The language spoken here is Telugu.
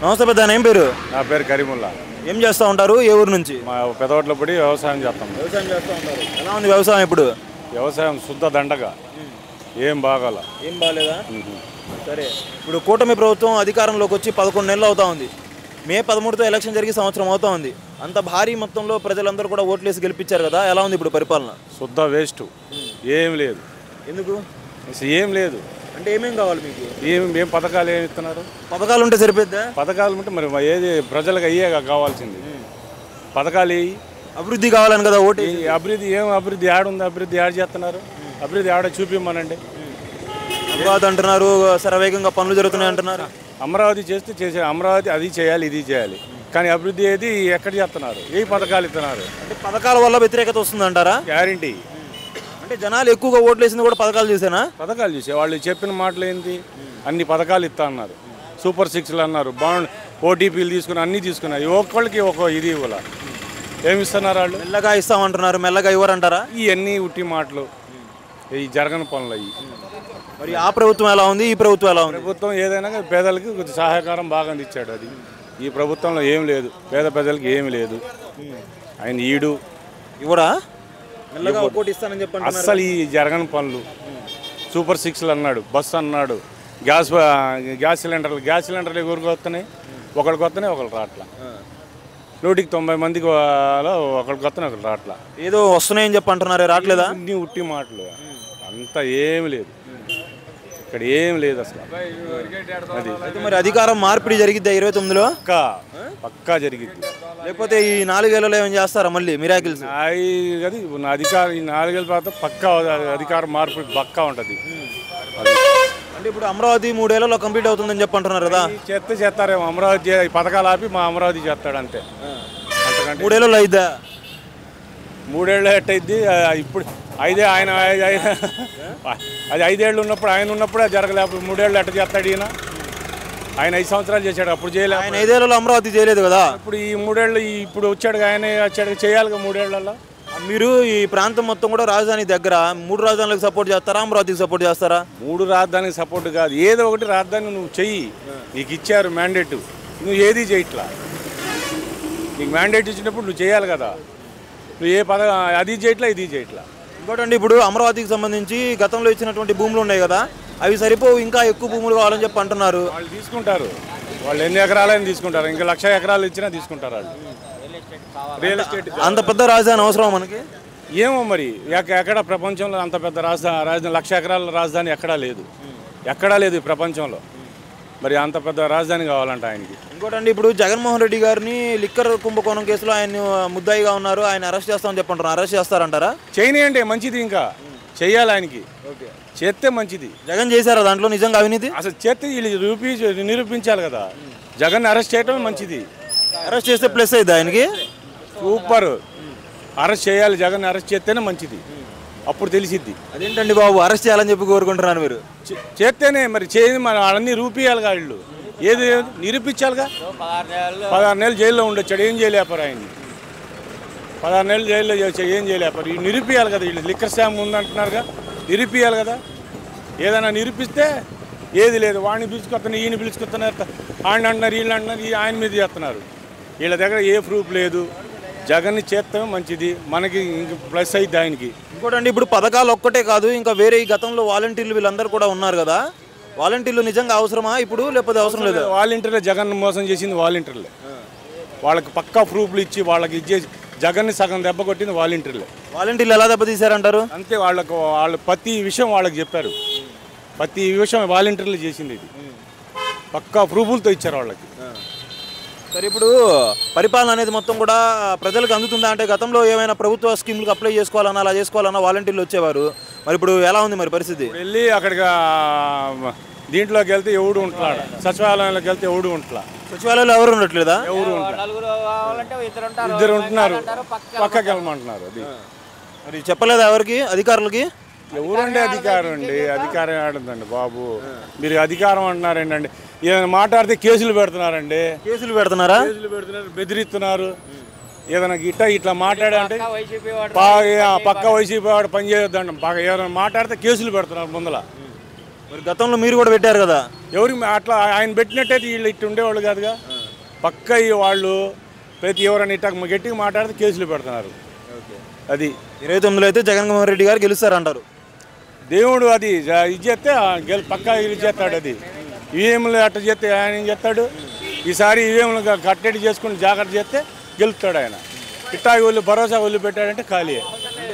నమస్తే పెద్ద, ఏం పేరు? నా పేరు కరీముల్లా. ఏం చేస్తూ ఉంటారు? ఏ ఊరు నుంచి? మా పెదవట్లో పడి వ్యవసాయం చేస్తాం. వ్యవసాయం చేస్తూ ఉంటారు. ఎలా ఉంది వ్యవసాయం ఇప్పుడు? వ్యవసాయం శుద్ధ దండగా, ఏం బాగాల. ఏం బాగాలేదా? సరే, ఇప్పుడు కూటమి ప్రభుత్వం అధికారంలోకి వచ్చి 11 నెలలు అవుతా ఉంది. మే 13తో ఎలక్షన్ జరిగి సంవత్సరం అవుతా ఉంది. అంత భారీ మొత్తంలో ప్రజలందరూ కూడా ఓట్లేసి గెలిపించారు కదా, ఎలా ఉంది ఇప్పుడు పరిపాలన? శుద్ధ వేస్ట్, ఏం లేదు. ఎందుకు? అసలు ఏం లేదు. అంటే ఏమేం కావాలి మీకు? ఏం పథకాలు ఏమి ఇస్తున్నారు? పథకాలు ఉంటే సరిపోద్దా? పథకాలు ఉంటే మరి ఏది ప్రజలకు అయ్యే కావాల్సింది. పథకాలు ఏ అభివృద్ధి కావాలని కదా ఓటు. అభివృద్ధి ఏం అభివృద్ధి యాడుంది? అభివృద్ధి యాడ్ చేస్తున్నారు? అభివృద్ధి ఆడ చూపిమ్మనండి. అమరావతి అంటున్నారు, శరవేగంగా పనులు జరుగుతున్నాయి అంటున్నారు. అమరావతి చేస్తే అమరావతి అది చేయాలి, ఇది చేయాలి, కానీ అభివృద్ధి ఏది ఎక్కడ చేస్తున్నారు? ఏ పథకాలు ఇస్తున్నారు? అంటే పథకాల వల్ల వ్యతిరేకత వస్తుందంటారా? గ్యారంటీ. అంటే జనాలు ఎక్కువగా ఓట్లు వేసింది కూడా పథకాలు చూసేనా? పథకాలు చూసే వాళ్ళు చెప్పిన మాటలు ఏంటి? అన్ని పథకాలు ఇస్తా అన్నారు, సూపర్ 6లు అన్నారు, బాండ్ ఓటీపీలు తీసుకుని అన్నీ తీసుకున్నారు. ఒక్కళ్ళకి ఒక ఇది ఇవ్వాల. ఏమి ఇస్తున్నారు వాళ్ళు? మెల్లగా ఇస్తామంటున్నారు, మెల్లగా ఇవ్వరంటారా? ఇవన్నీ ఉట్టి మాటలు, ఈ జరగని పనులు అయ్యి. మరి ఆ ప్రభుత్వం ఎలా ఉంది, ఈ ప్రభుత్వం ఎలా ఉంది? ప్రభుత్వం ఏదైనా పేదలకి కొంచెం సహాయకారం బాగా అందించాడు. అది ఈ ప్రభుత్వంలో ఏం లేదు, పేద ప్రజలకి ఏమి లేదు. ఆయన ఈడు ఇవ్వడా? మెల్లగా ఒక్కోటి ఇస్తానని చెప్పండి. అస్సలు ఈ జరగని పనులు, సూపర్ 6లు అన్నాడు, బస్సు అన్నాడు, గ్యాస్ సిలిండర్లు ఎవరికి వస్తున్నాయి? ఒకరికి వస్తున్నాయి, ఒకరికి రాట్లా. 100కి 90 మందికి ఒకరికి వస్తున్నాయి, ఒకరికి రాట్లా. ఏదో వస్తున్నాయని చెప్పి అంటున్నారు, రావట్లేదా? అన్ని ఉట్టి మాటలు, అంతా ఏమి లేదు, ఇక్కడ ఏం లేదు అసలు. అది అయితే మరి అధికారం మార్పిడి జరిగిద్దా 29లో? పక్కా జరిగింది. లేకపోతే ఈ 4 ఏళ్లలో ఏమైనా చేస్తారా మళ్ళీ మిరాకిల్స్? అది అధికారం ఈ 4 ఏళ్ళ తర్వాత పక్కా అధికారం మార్పు పక్కా ఉంటుంది. అంటే ఇప్పుడు అమరావతి 3 ఏళ్లలో కంప్లీట్ అవుతుందని చెప్పి అంటున్నారు కదా. చేస్తారేమో అమరావతి పథకాలు ఆపి మా అమరావతి చేస్తాడు అంతే. అంతకంటే 3 ఏళ్లలో అయిద్దా? 3 ఏళ్ళు ఎట్టయిద్ది. ఇప్పుడు ఆయన అది 5 ఏళ్ళు ఉన్నప్పుడు, ఆయన ఉన్నప్పుడే జరగలేకపోతే 3 ఏళ్ళు ఎట్ట చేస్తాడు ఈయన? ఆయన 5 సంవత్సరాలు చేశాడు, అప్పుడు చేయలేదు. ఆయన 5 ఏళ్లలో అమరావతి చేయలేదు కదా. ఇప్పుడు ఈ 3 ఏళ్ళు ఇప్పుడు వచ్చాడు, ఆయన వచ్చాడు, చేయాలిగా 3 ఏళ్లలో. మీరు ఈ ప్రాంతం మొత్తం కూడా రాజధాని దగ్గర 3 రాజధానులకు సపోర్ట్ చేస్తారా, అమరావతికి సపోర్ట్ చేస్తారా? 3 రాజధానికి సపోర్ట్ కాదు, ఏదో ఒకటి రాజధాని నువ్వు చెయ్యి. నీకు ఇచ్చారు మ్యాండేట్, నువ్వు ఏది చేయట్లా. నీకు మ్యాండేట్ ఇచ్చినప్పుడు నువ్వు చేయాలి కదా. నువ్వు ఏ పథకం అది చేయట్లా, ఇది చేయట్లా. ఇంకోటండి, ఇప్పుడు అమరావతికి సంబంధించి గతంలో ఇచ్చినటువంటి భూములు ఉన్నాయి కదా, అవి సరిపోవు, ఇంకా ఎక్కువ భూములు కావాలని చెప్పి అంటున్నారు. వాళ్ళు తీసుకుంటారు, వాళ్ళు ఎన్ని ఎకరాలైనా తీసుకుంటారు, ఇంకా 1,00,000 ఎకరాలు ఇచ్చినా తీసుకుంటారు వాళ్ళు. రియల్ ఎస్టేట్ అంత పెద్ద రాజధాని అవసరం మనకి? ఏమో మరి, ఎక్కడ ప్రపంచంలో అంత పెద్ద రాజధాని 1,00,000 ఎకరాల రాజధాని ఎక్కడా లేదు, ఎక్కడా లేదు ఈ ప్రపంచంలో. మరి అంత పెద్ద రాజధాని కావాలంట ఆయనకి. ఇంకోటండి, ఇప్పుడు జగన్మోహన్ రెడ్డి గారిని లిక్కర్ కుంభకోణం కేసులో ఆయన ముద్దాయిగా ఉన్నారు, ఆయన అరెస్ట్ చేస్తామని చెప్పంటున్నారు. అరెస్ట్ చేస్తారంటారా? చేయనియండి, మంచిది, ఇంకా చెయ్యాలి ఆయనకి. చేస్తే మంచిది. జగన్ చేశారా దాంట్లో నిజంగా అవినీతి? అసలు చేస్తే వీళ్ళు నిరూపించాలి కదా. జగన్ అరెస్ట్ చేయటం మంచిది. అరెస్ట్ చేస్తే ప్లస్ అయింది ఆయనకి. సూపర్, అరెస్ట్ చేయాలి, జగన్ అరెస్ట్ చేస్తేనే మంచిది, అప్పుడు తెలిసిద్ది. అదేంటండి బాబు, అరెస్ట్ చేయాలని చెప్పి కోరుకుంటున్నాను మీరు? చేస్తేనే మరి చేయండి, మరి వాళ్ళన్నీ రూపియాలిగా, వీళ్ళు ఏది నిరూపించాలిగా. 16 నెలలు జైల్లో ఉండొచ్చాడు, ఏం చేయలేపారు ఆయన్ని. 16 నెలలు జైల్లో ఏం చేయలేపారు. ఈ నిరూపియాలి కదా, వీళ్ళు లిక్కర్ స్కామ్ ఉందంటున్నారుగా, నిరూపియాలి కదా. ఏదైనా నిరూపిస్తే ఏది లేదు, వాడిని పిలుచుకొస్తున్నారు, ఈయన పిలుచుకొస్తున్నారు, ఆయన అంటున్నారు, వీళ్ళు అంటున్నారు, ఆయన మీద చేస్తున్నారు. వీళ్ళ దగ్గర ఏ ప్రూఫ్ లేదు. జగన్ని చేస్తామే మంచిది, మనకి ఇంక ప్లస్ అయింది ఆయనకి. ఇంకోటండి, ఇప్పుడు పథకాలు ఒక్కటే కాదు, ఇంకా వేరే ఈ గతంలో వాలంటీర్లు వీళ్ళందరూ కూడా ఉన్నారు కదా, వాలంటీర్లు నిజంగా అవసరమా ఇప్పుడు, లేకపోతే అవసరం లేదు? వాలంటీర్లే జగన్ మోసం చేసింది, వాలంటీర్లే. వాళ్ళకి పక్కా ప్రూఫ్లు ఇచ్చి వాళ్ళకి ఇచ్చేసి జగన్ని సగం దెబ్బ కొట్టింది వాలంటీర్లే. వాలంటీర్లు ఎలా దెబ్బతీశారంటారు? అంతే, వాళ్ళు ప్రతి విషయం వాళ్ళకి చెప్పారు, ప్రతి విషయం వాలంటీర్లు చేసింది. ఇది పక్కా ప్రూఫ్లతో ఇచ్చారు వాళ్ళకి. సరే, ఇప్పుడు పరిపాలన అనేది మొత్తం కూడా ప్రజలకు అందుతుందా? అంటే గతంలో ఏమైనా ప్రభుత్వ స్కీములకు అప్లై చేసుకోవాలన్నా, అలా చేసుకోవాలన్నా వాలంటీర్లు వచ్చేవారు, మరి ఇప్పుడు ఎలా ఉంది మరి పరిస్థితి? వెళ్ళి అక్కడికి దీంట్లోకి వెళ్తే ఎవడు ఉంటున్నాడు, సచివాలయంలోకి వెళ్తే ఎవడు ఉంటున్నా. సచివాలయంలో ఎవరు ఉండట్లేదా? ఎవరు ఇద్దరు ఉంటున్నారు, పక్కకి వెళ్ళమంటున్నారు. అది మరి చెప్పలేదా ఎవరికి, అధికారులకి? ఎవరండి అధికారం అండి? అధికారం ఆడుందండి బాబు. మీరు అధికారం అంటున్నారండి, ఏదైనా మాట్లాడితే కేసులు పెడుతున్నారండి. కేసులు పెడుతున్నారా? కేసులు పెడుతున్నారు, బెదిరిస్తున్నారు. ఏదైనా ఇట్లా మాట్లాడంటే పక్క వైసీపీ వాడు పని చేయొద్దండి, ఏదైనా మాట్లాడితే కేసులు పెడుతున్నారు ముందల. మరి గతంలో మీరు కూడా పెట్టారు కదా, ఎవరికి అట్లా ఆయన పెట్టినట్టయితే వీళ్ళు ఇట్టు ఉండేవాళ్ళు కాదుగా. పక్క ఈ వాళ్ళు ప్రతి ఎవరైనా ఇట్లా గట్టిగా మాట్లాడితే కేసులు పెడుతున్నారు. అది 29లో అయితే జగన్మోహన్ రెడ్డి గారు గెలుస్తారంటారు. దేవుడు అది ఇది చేస్తే పక్కా ఇది చేస్తాడు. అది ఈవీఎంలు అట్ట చేస్తే ఆయన ఏం చేస్తాడు? ఈసారి ఈవీఎంలు కట్టడి చేసుకుని జాగ్రత్త చేస్తే గెలుస్తాడు ఆయన. ఇట్టా వాళ్ళు భరోసా వదిలిపెట్టాడంటే ఖాళీ.